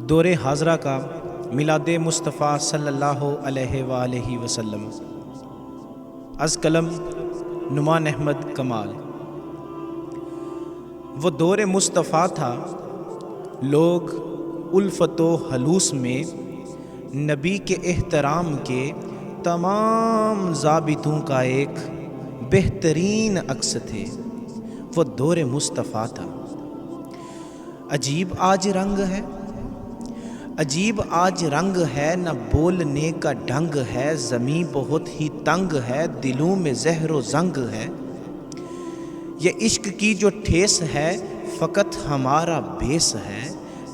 دور حاضرہ کا میلاد مصطفیٰ صلی اللہ علیہ وآلہ وسلم از قلم نعمان احمد کمال۔ وہ دور مصطفیٰ تھا، لوگ الفت و حلوس میں نبی کے احترام کے تمام ضابطوں کا ایک بہترین عکس تھے۔ وہ دور مصطفیٰ تھا۔ عجیب آج رنگ ہے، عجیب آج رنگ ہے، نہ بولنے کا ڈھنگ ہے، زمیں بہت ہی تنگ ہے، دلوں میں زہر و زنگ ہے۔ یہ عشق کی جو ٹھیس ہے فقط ہمارا بیس ہے،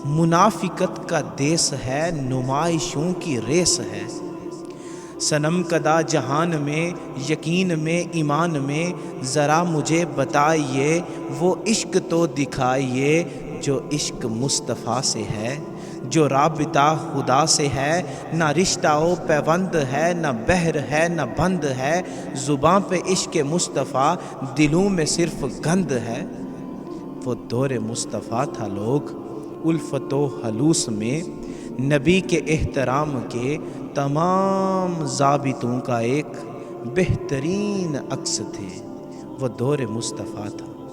منافقت کا دیس ہے، نمائشوں کی ریس ہے۔ صنم کدہ جہان میں، یقین میں، ایمان میں، ذرا مجھے بتائیے وہ عشق تو دکھائیے جو عشق مصطفیٰ سے ہے، جو رابطہ خدا سے ہے۔ نہ رشتہ و پیوند ہے، نہ بحر ہے، نہ بند ہے، زباں پہ عشق مصطفیٰ، دلوں میں صرف گند ہے۔ وہ دور مصطفیٰ تھا، لوگ الفت و حلوس میں نبی کے احترام کے تمام ضابطوں کا ایک بہترین عکس تھے۔ وہ دور مصطفیٰ تھا۔